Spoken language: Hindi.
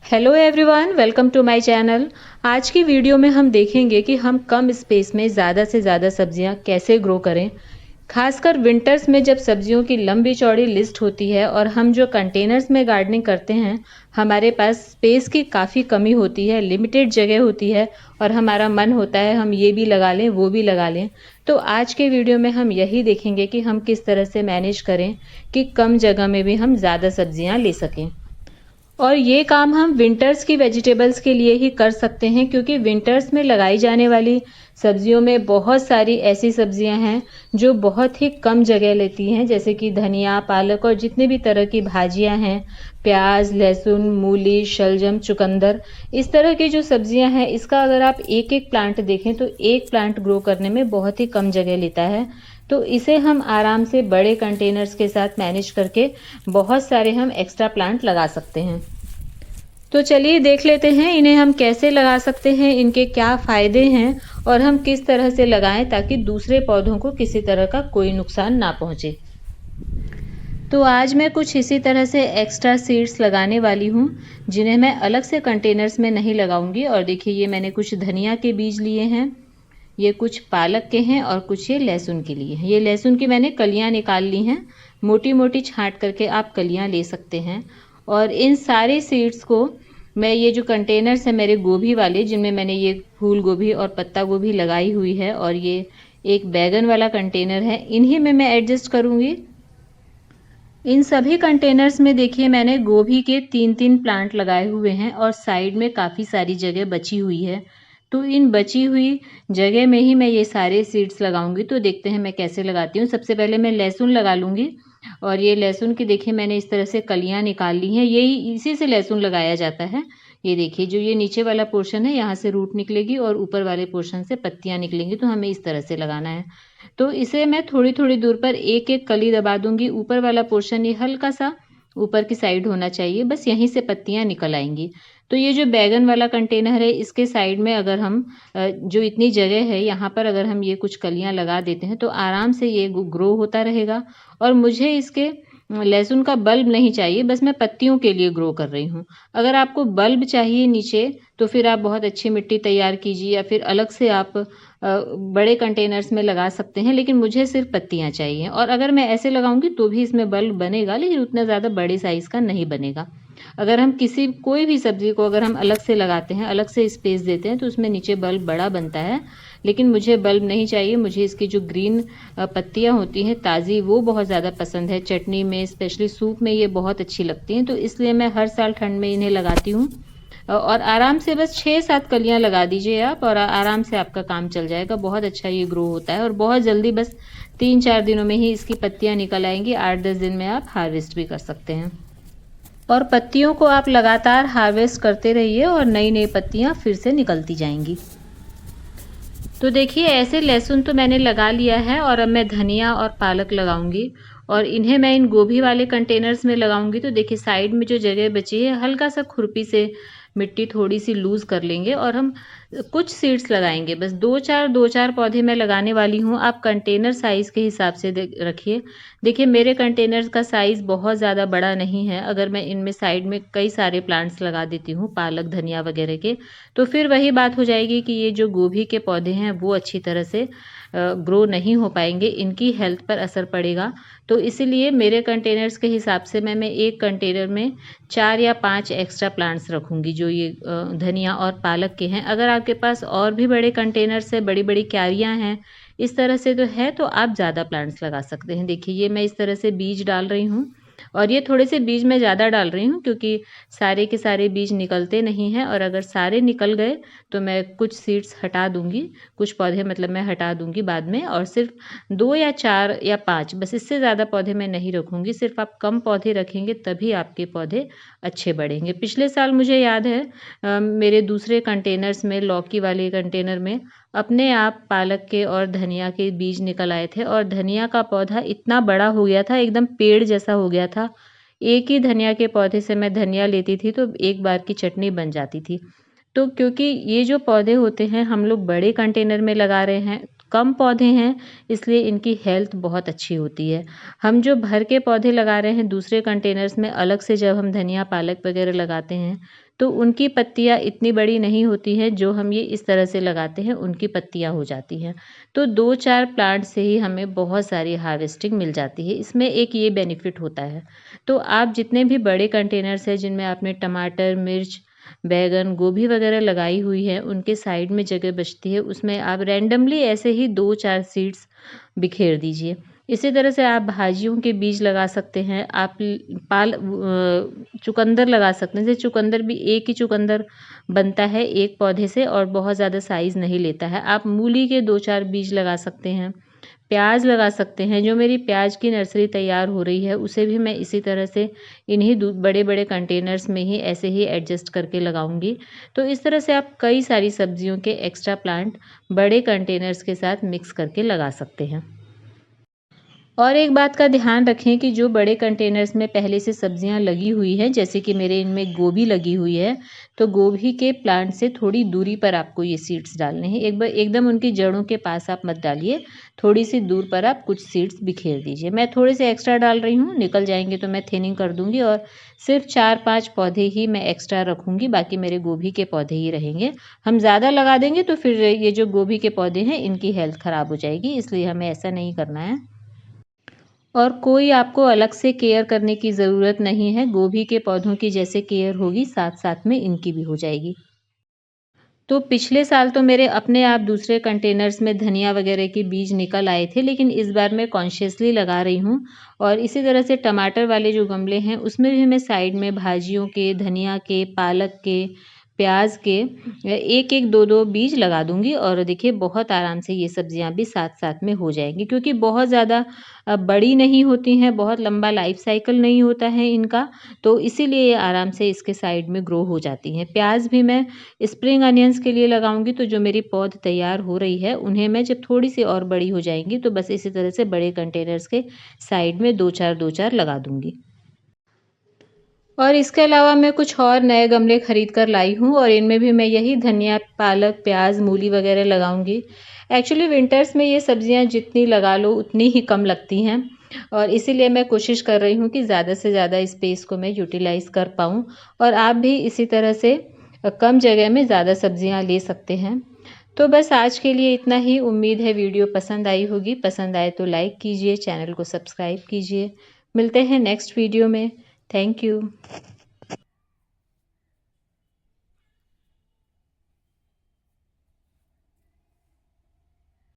Hello everyone, welcome to my channel. आज की वीडियो में हम देखेंगे कि हम कम स्पेस में ज़्यादा से ज़्यादा सब्जियां कैसे ग्रो करें। खासकर विंटर्स में जब सब्जियों की लंबी चौड़ी लिस्ट होती है और हम जो कंटेनर्स में गार्डनिंग करते हैं, हमारे पास स्पेस की काफ़ी कमी होती है, लिमिटेड जगह होती है और हमारा मन होता है हम ये भी लगा लें वो भी लगा लें। तो आज के वीडियो में हम यही देखेंगे कि हम किस तरह से मैनेज करें कि कम जगह में भी हम ज़्यादा सब्जियां ले सकें। और ये काम हम विंटर्स की वेजिटेबल्स के लिए ही कर सकते हैं, क्योंकि विंटर्स में लगाई जाने वाली सब्जियों में बहुत सारी ऐसी सब्जियां हैं जो बहुत ही कम जगह लेती हैं, जैसे कि धनिया, पालक और जितने भी तरह की भाजियां हैं, प्याज, लहसुन, मूली, शलजम, चुकंदर। इस तरह की जो सब्जियां हैं, इसका अगर आप एक एक प्लांट देखें तो एक प्लांट ग्रो करने में बहुत ही कम जगह लेता है। तो इसे हम आराम से बड़े कंटेनर्स के साथ मैनेज करके बहुत सारे हम एक्स्ट्रा प्लांट लगा सकते हैं। तो चलिए देख लेते हैं इन्हें हम कैसे लगा सकते हैं, इनके क्या फ़ायदे हैं और हम किस तरह से लगाएं ताकि दूसरे पौधों को किसी तरह का कोई नुकसान ना पहुंचे। तो आज मैं कुछ इसी तरह से एक्स्ट्रा सीड्स लगाने वाली हूं, जिन्हें मैं अलग से कंटेनर्स में नहीं लगाऊंगी। और देखिए, ये मैंने कुछ धनिया के बीज लिए हैं, ये कुछ पालक के हैं और कुछ ये लहसुन के लिए हैं। ये लहसुन की मैंने कलियां निकाल ली हैं, मोटी मोटी छांट करके आप कलियां ले सकते हैं। और इन सारे सीड्स को मैं, ये जो कंटेनर्स हैं मेरे गोभी वाले, जिनमें मैंने ये फूल गोभी और पत्ता गोभी लगाई हुई है, और ये एक बैगन वाला कंटेनर है, इन्हीं में मैं एडजस्ट करूंगी। इन सभी कंटेनर्स में देखिए मैंने गोभी के 3-3 प्लांट लगाए हुए हैं और साइड में काफ़ी सारी जगह बची हुई है। तो इन बची हुई जगह में ही मैं ये सारे सीड्स लगाऊंगी। तो देखते हैं मैं कैसे लगाती हूँ। सबसे पहले मैं लहसुन लगा लूँगी, और ये लहसुन की देखिए मैंने इस तरह से कलियाँ निकाल ली हैं। यही, इसी से लहसुन लगाया जाता है। ये देखिए, जो ये नीचे वाला पोर्शन है, यहाँ से रूट निकलेगी और ऊपर वाले पोर्शन से पत्तियाँ निकलेंगी। तो हमें इस तरह से लगाना है। तो इसे मैं थोड़ी थोड़ी दूर पर एक एक कली दबा दूंगी। ऊपर वाला पोर्शन ये हल्का सा ऊपर की साइड होना चाहिए, बस यहीं से पत्तियां निकल आएंगी। तो ये जो बैगन वाला कंटेनर है, इसके साइड में अगर हम जो इतनी जगह है, यहाँ पर अगर हम ये कुछ कलियां लगा देते हैं तो आराम से ये ग्रो होता रहेगा। और मुझे इसके लहसुन का बल्ब नहीं चाहिए, बस मैं पत्तियों के लिए ग्रो कर रही हूँ। अगर आपको बल्ब चाहिए नीचे, तो फिर आप बहुत अच्छी मिट्टी तैयार कीजिए या फिर अलग से आप बड़े कंटेनर्स में लगा सकते हैं, लेकिन मुझे सिर्फ पत्तियां चाहिए। और अगर मैं ऐसे लगाऊंगी तो भी इसमें बल्ब बनेगा, लेकिन उतना ज़्यादा बड़े साइज का नहीं बनेगा। अगर हम कोई भी सब्जी को अगर हम अलग से लगाते हैं, अलग से स्पेस देते हैं, तो उसमें नीचे बल्ब बड़ा बनता है। लेकिन मुझे बल्ब नहीं चाहिए, मुझे इसकी जो ग्रीन पत्तियां होती हैं ताज़ी, वो बहुत ज़्यादा पसंद है। चटनी में, स्पेशली सूप में ये बहुत अच्छी लगती हैं। तो इसलिए मैं हर साल ठंड में इन्हें लगाती हूँ। और आराम से बस 6-7 कलियां लगा दीजिए आप, और आराम से आपका काम चल जाएगा। बहुत अच्छा ये ग्रो होता है और बहुत जल्दी, बस 3-4 दिनों में ही इसकी पत्तियां निकल आएंगी। 8-10 दिन में आप हार्वेस्ट भी कर सकते हैं। और पत्तियों को आप लगातार हार्वेस्ट करते रहिए और नई नई पत्तियां फिर से निकलती जाएंगी। तो देखिए, ऐसे लहसुन तो मैंने लगा लिया है, और अब मैं धनिया और पालक लगाऊंगी। और इन्हें मैं इन गोभी वाले कंटेनर्स में लगाऊंगी। तो देखिए, साइड में जो जगह बची है, हल्का सा खुरपी से मिट्टी थोड़ी सी लूज कर लेंगे और हम कुछ सीड्स लगाएंगे। बस 2-4 पौधे मैं लगाने वाली हूँ। आप कंटेनर साइज के हिसाब से रखिए। देखिए, मेरे कंटेनर्स का साइज बहुत ज़्यादा बड़ा नहीं है। अगर मैं इनमें साइड में कई सारे प्लांट्स लगा देती हूँ, पालक, धनिया वगैरह के, तो फिर वही बात हो जाएगी कि ये जो गोभी के पौधे हैं वो अच्छी तरह से ग्रो नहीं हो पाएंगे, इनकी हेल्थ पर असर पड़ेगा। तो इसीलिए मेरे कंटेनर्स के हिसाब से मैं एक कंटेनर में 4 या 5 एक्स्ट्रा प्लांट्स रखूंगी, जो ये धनिया और पालक के हैं। अगर आपके पास और भी बड़े कंटेनर्स है, बड़ी बड़ी क्यारियां हैं, इस तरह से तो है, तो आप ज़्यादा प्लांट्स लगा सकते हैं। देखिए, ये मैं इस तरह से बीज डाल रही हूँ, और ये थोड़े से बीज मैं ज़्यादा डाल रही हूँ क्योंकि सारे के सारे बीज निकलते नहीं हैं। और अगर सारे निकल गए तो मैं कुछ सीड्स हटा दूंगी, कुछ पौधे मतलब मैं हटा दूंगी बाद में, और सिर्फ 2 या 4 या 5, बस इससे ज़्यादा पौधे मैं नहीं रखूंगी। सिर्फ आप कम पौधे रखेंगे तभी आपके पौधे अच्छे बढ़ेंगे। पिछले साल मुझे याद है मेरे दूसरे कंटेनर्स में, लौकी वाले कंटेनर में, अपने आप पालक के और धनिया के बीज निकल आए थे, और धनिया का पौधा इतना बड़ा हो गया था, एकदम पेड़ जैसा हो गया था। एक ही धनिया के पौधे से मैं धनिया लेती थी तो एक बार की चटनी बन जाती थी। तो क्योंकि ये जो पौधे होते हैं हम लोग बड़े कंटेनर में लगा रहे हैं, कम पौधे हैं, इसलिए इनकी हेल्थ बहुत अच्छी होती है। हम जो भर के पौधे लगा रहे हैं दूसरे कंटेनर्स में, अलग से जब हम धनिया पालक वगैरह लगाते हैं, तो उनकी पत्तियाँ इतनी बड़ी नहीं होती हैं, जो हम ये इस तरह से लगाते हैं उनकी पत्तियाँ हो जाती हैं। तो 2-4 प्लांट से ही हमें बहुत सारी हार्वेस्टिंग मिल जाती है, इसमें एक ये बेनिफिट होता है। तो आप जितने भी बड़े कंटेनर्स हैं जिनमें आपने टमाटर, मिर्च, बैंगन, गोभी वगैरह लगाई हुई है, उनके साइड में जगह बचती है, उसमें आप रैंडमली ऐसे ही 2-4 सीड्स बिखेर दीजिए। इसी तरह से आप भाजियों के बीज लगा सकते हैं, आप चुकंदर लगा सकते हैं। जैसे चुकंदर भी एक ही चुकंदर बनता है एक पौधे से और बहुत ज़्यादा साइज़ नहीं लेता है। आप मूली के 2-4 बीज लगा सकते हैं, प्याज लगा सकते हैं। जो मेरी प्याज की नर्सरी तैयार हो रही है, उसे भी मैं इसी तरह से इन्हीं बड़े-बड़े कंटेनर्स में ही ऐसे ही एडजस्ट करके लगाऊंगी। तो इस तरह से आप कई सारी सब्जियों के एक्स्ट्रा प्लांट बड़े कंटेनर्स के साथ मिक्स करके लगा सकते हैं। और एक बात का ध्यान रखें कि जो बड़े कंटेनर्स में पहले से सब्जियां लगी हुई हैं, जैसे कि मेरे इनमें गोभी लगी हुई है, तो गोभी के प्लांट से थोड़ी दूरी पर आपको ये सीड्स डालने हैं। एक बार एकदम उनकी जड़ों के पास आप मत डालिए, थोड़ी सी दूर पर आप कुछ सीड्स बिखेर दीजिए। मैं थोड़े से एक्स्ट्रा डाल रही हूँ, निकल जाएंगे तो मैं थिनिंग कर दूंगी और सिर्फ 4-5 पौधे ही मैं एक्स्ट्रा रखूंगी, बाकी मेरे गोभी के पौधे ही रहेंगे। हम ज़्यादा लगा देंगे तो फिर ये जो गोभी के पौधे हैं इनकी हेल्थ ख़राब हो जाएगी, इसलिए हमें ऐसा नहीं करना है। और कोई आपको अलग से केयर करने की ज़रूरत नहीं है, गोभी के पौधों की जैसे केयर होगी साथ-साथ में इनकी भी हो जाएगी। तो पिछले साल तो मेरे अपने आप दूसरे कंटेनर्स में धनिया वगैरह के बीज निकल आए थे, लेकिन इस बार मैं कॉन्शियसली लगा रही हूँ और इसी तरह से टमाटर वाले जो गमले हैं उसमें भी मैं साइड में भाजियों के, धनिया के, पालक के, प्याज के एक-एक, दो-दो बीज लगा दूँगी और देखिए बहुत आराम से ये सब्जियाँ भी साथ-साथ में हो जाएँगी, क्योंकि बहुत ज़्यादा बड़ी नहीं होती हैं, बहुत लंबा लाइफ साइकिल नहीं होता है इनका, तो इसीलिए ये आराम से इसके साइड में ग्रो हो जाती हैं। प्याज भी मैं स्प्रिंग अनियंस के लिए लगाऊंगी, तो जो मेरी पौध तैयार हो रही है उन्हें मैं जब थोड़ी सी और बड़ी हो जाएंगी तो बस इसी तरह से बड़े कंटेनर्स के साइड में 2-4 लगा दूंगी। और इसके अलावा मैं कुछ और नए गमले खरीद कर लाई हूँ और इनमें भी मैं यही धनिया, पालक, प्याज, मूली वगैरह लगाऊंगी। एक्चुअली विंटर्स में ये सब्जियां जितनी लगा लो उतनी ही कम लगती हैं और इसीलिए मैं कोशिश कर रही हूँ कि ज़्यादा से ज़्यादा स्पेस को मैं यूटिलाइज़ कर पाऊँ और आप भी इसी तरह से कम जगह में ज़्यादा सब्जियां ले सकते हैं। तो बस आज के लिए इतना ही। उम्मीद है वीडियो पसंद आई होगी। पसंद आए तो लाइक कीजिए, चैनल को सब्सक्राइब कीजिए। मिलते हैं नेक्स्ट वीडियो में। Thank you.